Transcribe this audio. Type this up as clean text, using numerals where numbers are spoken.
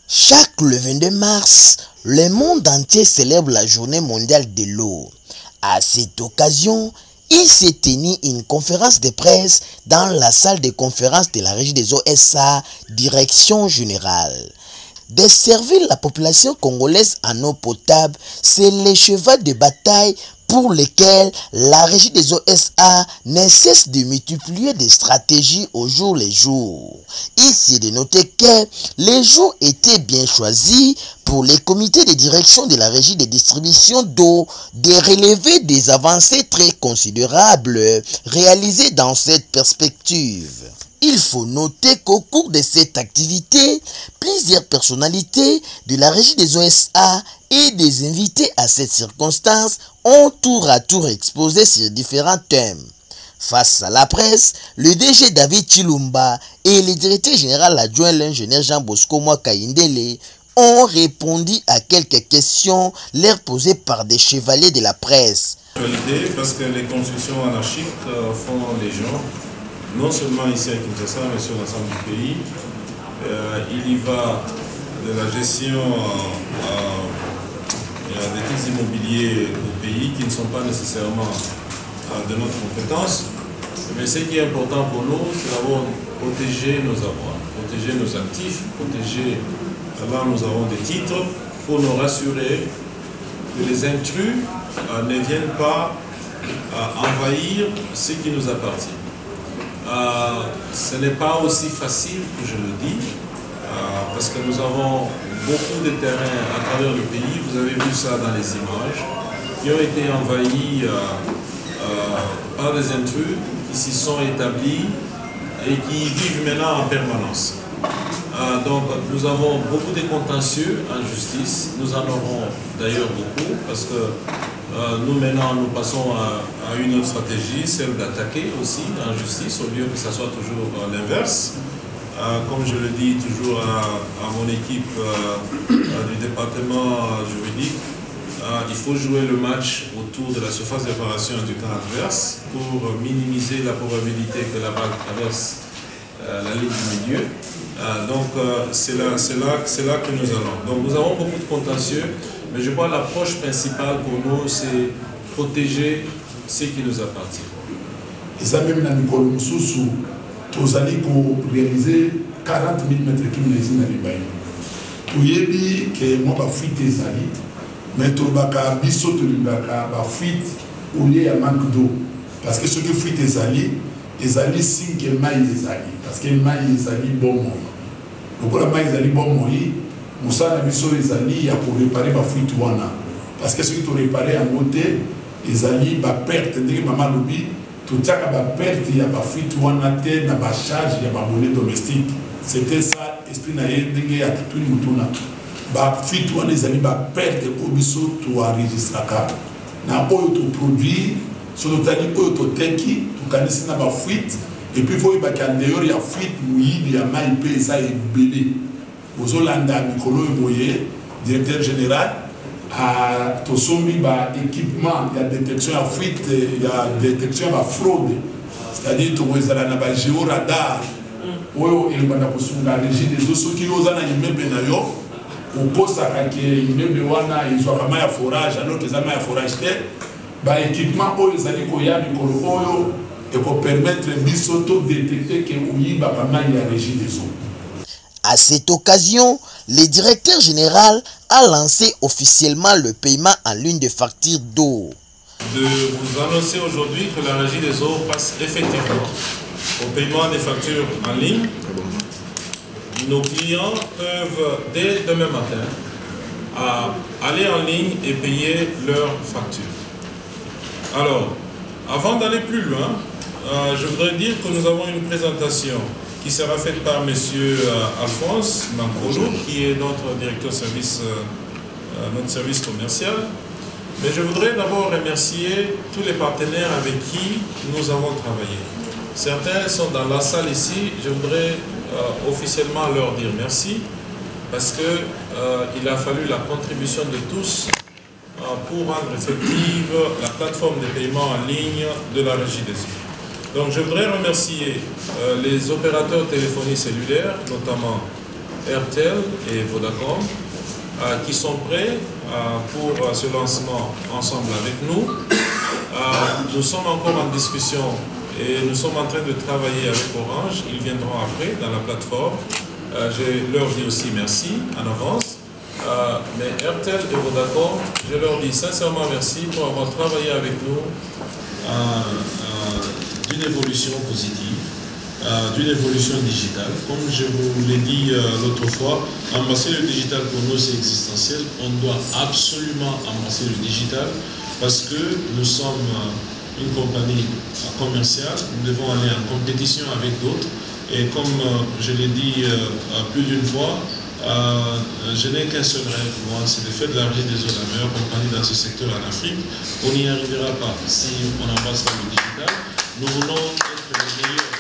Chaque le 22 mars, le monde entier célèbre la journée mondiale de l'eau. À cette occasion, il s'est tenu une conférence de presse dans la salle de conférence de la Régie des eaux SA, Direction Générale. Desservir la population congolaise en eau potable, c'est le cheval de bataille pour lequel la Régie des eaux SA ne cesse de multiplier des stratégies au jour le jour. Ici de noter que les jours étaient bien choisis pour les comités de direction de la Régie de distribution d'eau de relever des avancées très considérables réalisées dans cette perspective. Il faut noter qu'au cours de cette activité, plusieurs personnalités de la Régie des OSA et des invités à cette circonstance ont tour à tour exposé sur différents thèmes. Face à la presse, le DG David Chilumba et le directeur général adjoint l'ingénieur Jean Bosco Mwakaindele ont répondu à quelques questions leur posées par des chevaliers de la presse. Parce que les constructions anarchiques font les gens, non seulement ici à Kinshasa, mais sur l'ensemble du pays. Il y va de la gestion des titres immobiliers au pays qui ne sont pas nécessairement de notre compétence. Mais ce qui est important pour nous, c'est d'abord protéger nos avoirs, protéger nos actifs, protéger, là nous avons des titres pour nous rassurer que les intrus ne viennent pas envahir ce qui nous appartient. Ce n'est pas aussi facile que je le dis, parce que nous avons beaucoup de terrains à travers le pays, vous avez vu ça dans les images, qui ont été envahis par des intrus qui s'y sont établis et qui vivent maintenant en permanence. Donc nous avons beaucoup de contentieux en justice, nous en aurons d'ailleurs beaucoup, parce que nous maintenant nous passons à une autre stratégie, celle d'attaquer aussi en justice, au lieu que ça soit toujours l'inverse. Comme je le dis toujours à mon équipe du département juridique, il faut jouer le match autour de la surface de réparation du camp adverse pour minimiser la probabilité que la balle traverse la ligne du milieu. Donc c'est là que nous allons. Donc nous avons beaucoup de contentieux, mais je crois que l'approche principale pour nous, c'est protéger ce qui nous appartient. Et ça même dans le col Moussou, nous allons réaliser 40 000 mètres cubes de l'usine à l'Ibaï. Pour y dire que moi, je fuite les alliés, mais je vais fuite au lieu de manque d'eau. Parce que ceux qui fuient les alliés signent que maïs les alliés. Parce que maïs les alliés bon moyen. Donc pour la maïs les alliés bon moyen, nous avons les alliés pour réparer la fuite. Parce que ceux qui ont réparé en côté, les alliés vont perdre. Maman l'oublie. Tout ça qui va perdre, il y a une fuite, il y a une charge, il y a une monnaie domestique. C'était ça, l'esprit n'a pas tout le monde. La fuite, les amis, va perdre au biseau, tu enregistres. Na oyo to produit, sur le tani oyo to teki, tu connais na fuite, et puis il faut que dehors il y a fuite, il y a maïs, ça est belé. Aux Hollandais, Nicolo Moye, directeur général, à Tosomi, équipement, il y a détection à fuite, il y a détection à fraude. C'est-à-dire que tu as un géoradar, où il y a la régie des eaux, ceux qui ont un immeuble, au poste à l'immeuble, ils ont un forage, alors qu'ils ont un forage, l'équipement, ils ont et pour permettre de détecter qu'il y a la régie des eaux. À cette occasion, le directeur général a lancé officiellement le paiement en ligne des factures d'eau. De vous annoncer aujourd'hui que la Régie des eaux passe effectivement au paiement des factures en ligne. Nos clients peuvent dès demain matin aller en ligne et payer leurs factures. Alors, avant d'aller plus loin, je voudrais dire que nous avons une présentation qui sera faite par M. Alphonse Mancolo, qui est notre directeur service, notre service commercial. Mais je voudrais d'abord remercier tous les partenaires avec qui nous avons travaillé. Certains sont dans la salle ici. Je voudrais officiellement leur dire merci parce qu'il a fallu la contribution de tous pour rendre effective la plateforme de paiement en ligne de la Régie des eaux. Donc je voudrais remercier les opérateurs téléphonie cellulaire, notamment Airtel et Vodacom, qui sont prêts pour ce lancement ensemble avec nous. Nous sommes encore en discussion et nous sommes en train de travailler avec Orange. Ils viendront après dans la plateforme. Je leur dis aussi merci en avance. Mais Airtel et Vodacom, je leur dis sincèrement merci pour avoir travaillé avec nous d'une évolution positive, d'une évolution digitale. Comme je vous l'ai dit l'autre fois, embrasser le digital pour nous c'est existentiel. On doit absolument embrasser le digital parce que nous sommes une compagnie commerciale, nous devons aller en compétition avec d'autres. Et comme je l'ai dit plus d'une fois, je n'ai qu'un seul rêve, moi, c'est de faire de la Régie des eaux la meilleure compagnie dans ce secteur en Afrique. On n'y arrivera pas si on n'embrasse pas le digital. Nous voulons être les meilleurs